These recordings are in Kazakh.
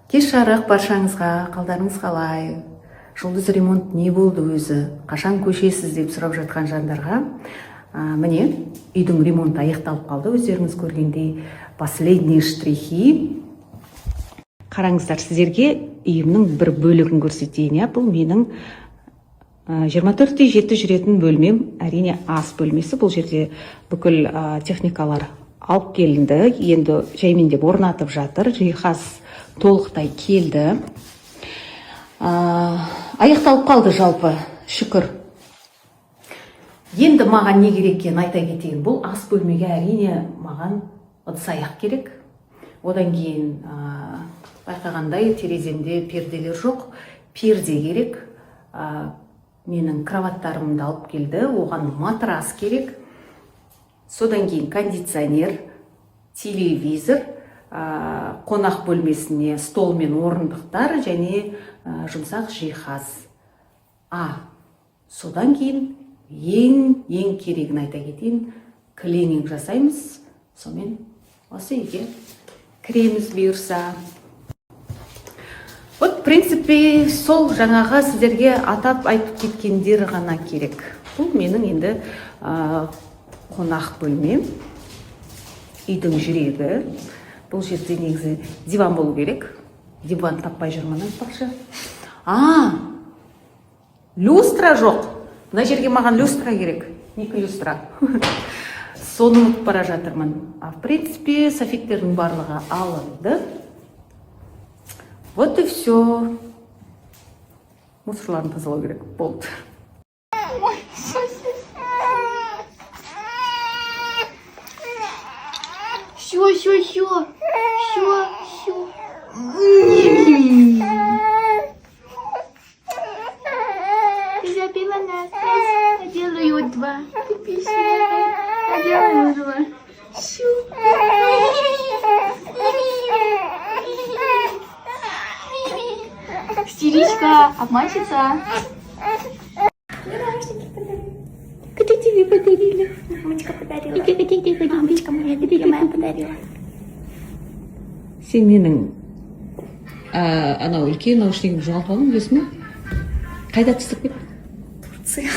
Кеш жарық баршаңызға, қалдарыңыз қалай? Жұлдыз ремонт не болды өзі? Қашан көшесіз деп сұрап жатқан жандарға. Міне, үйдің ремонты аяқталып қалды. Өздеріңіз көргендей последние штрихи. Қараңыздар, сіздерге үйімнің бір бөлігін көрсетейін. Бұл менің 24-те 7 жүретін бөлмем, әрине ас бөлмесі. Бұл жерде бүкіл техникалар алып келінді. Енді жаймендеп орнатып жатыр. Жиһаз толықтай келді. Аяқталып қалды жалпы, шүкір. Енді маған не керек екенін айта кетейін. Бұл ас бөлмеге әрине маған ыдыс-аяқ керек. Одан кейін байқағандай тереземде перделер жоқ. Перде керек. Менің кроваттарымды алып келді. Оған матрас керек. Содан кейін кондиционер, телевизор, қонақ бөлмесіне стол мен орындықтар және жұмсақ жиһаз. Содан кейін ең керегін айта кетейін, клининг жасаймыз. Сонымен осы үйге кіреміз бұйырса. В принципе, сол жаңаға сіздерге атап айтып кеткендер ғана керек. Бұл менің енді қонақ бөлмем, үйдің жүрегі. Бұл жерде негізі диван болу керек. Диван таппай жүрмін айтпақшы. Люстра жоқ. Мына жерге маған люстра керек. 2 люстра. Соны ұмытып бара жатырмын. В принципе, софиттердің барлығы алынды. Вот и все. Мусорларын тазалау керек. Болды. Все. Ты забила нас. Я делаю 2. Ты песня. Я делаю 2. Истеричка, обманщица. Кто тебе подарили? Мамочка подарила. Мамочка моя любимая подарила. Сен менің анау үлкен наушнигімді жоғалтып алдың, білесің бе? Қайда түстік деп? Турция.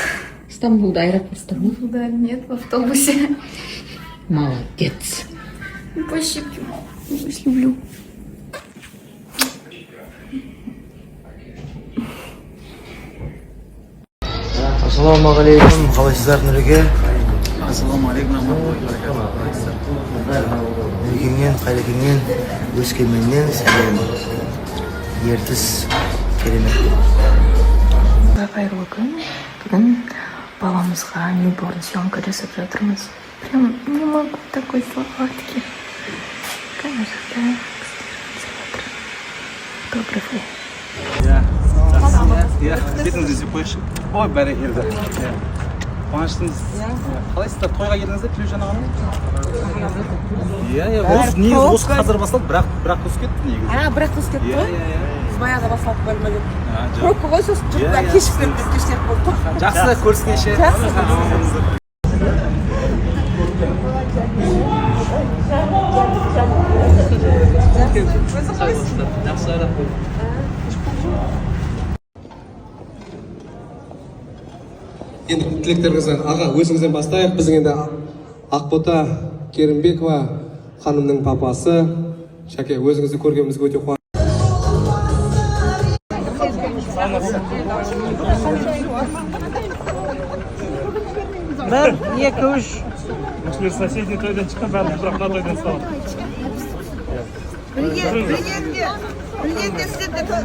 Стамбулда, аэропортта ма? Да, нет, в автобусе. Молодец. Пощипки, мама. Я вас люблю. Ассалаумағалейкум, қалайсыздар Нұреге? Ассалаумағалейкум. Нұрекеңнен, Қайлекеңнен, Өскеменнен сізден ертіс керемет. Қайырлы күн. Бүгін баламызға ньюборн съемка жасап жатырмыз. Прям не могу такой сладкий. Камерада фотографы. Бетіңізді сүйіп қойшы. Ой, бәрекелді. Қуаныштымыз. Қалайсыздар, тойға келдіңіздер, Тілеужан ағаның? Негізі осы қазір басталды, бірақ өсіп кетті негізі. Бірақ өсіп кетті ғой? Біз баяғыда басталып көрмедік. Пробка ғой, сосын жұртта кешіктіріп болды. Жақсы, көріскенше. Енді тілектеріңізден аға өзіңізден бастайық. Біздің енді Ақбота Керімбекова ханымның папасы. Шәке, өзіңізді көргенімізге өте қуаныштымыз. 1, 2, 3. Осылар соседний тойдан шыққан, бәрін тұраққа тойдан салып. Білгенде сіздерді Тұр.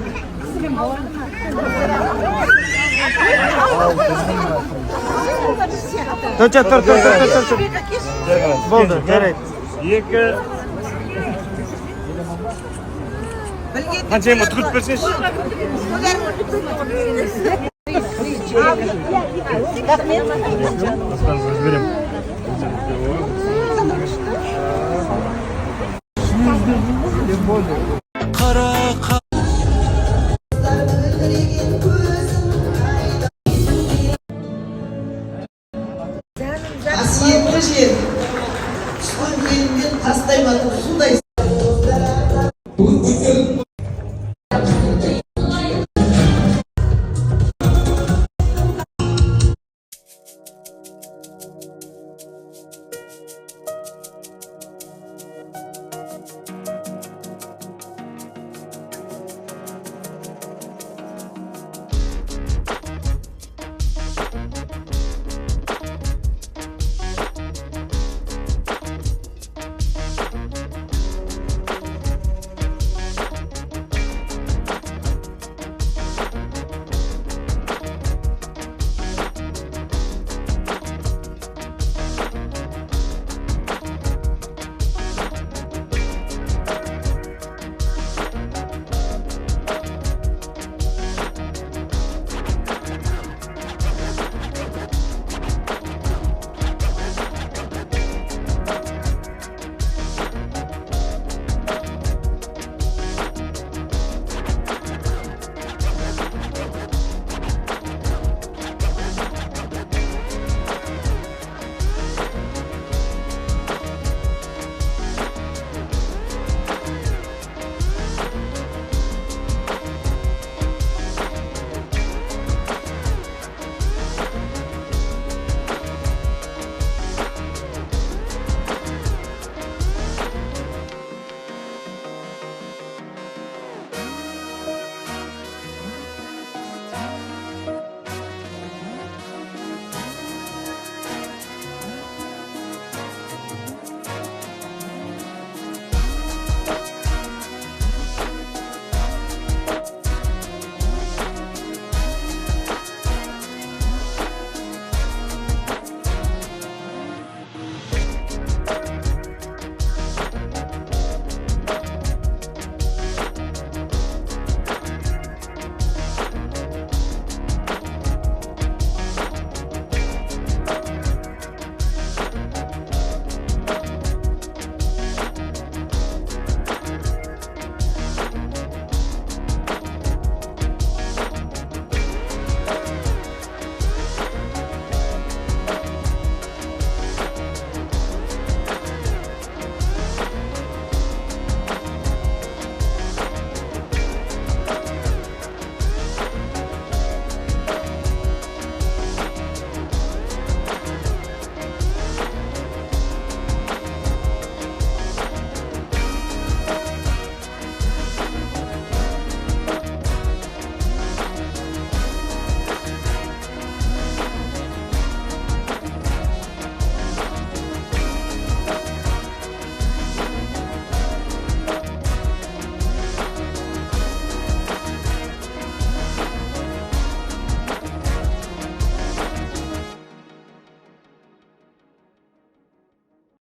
Болды, жарайды. 2. Қаншайым түгіліп берсеңші. Басқанызға жіберем. Қасиетті жер, туған еліңнен тастаймадың судай.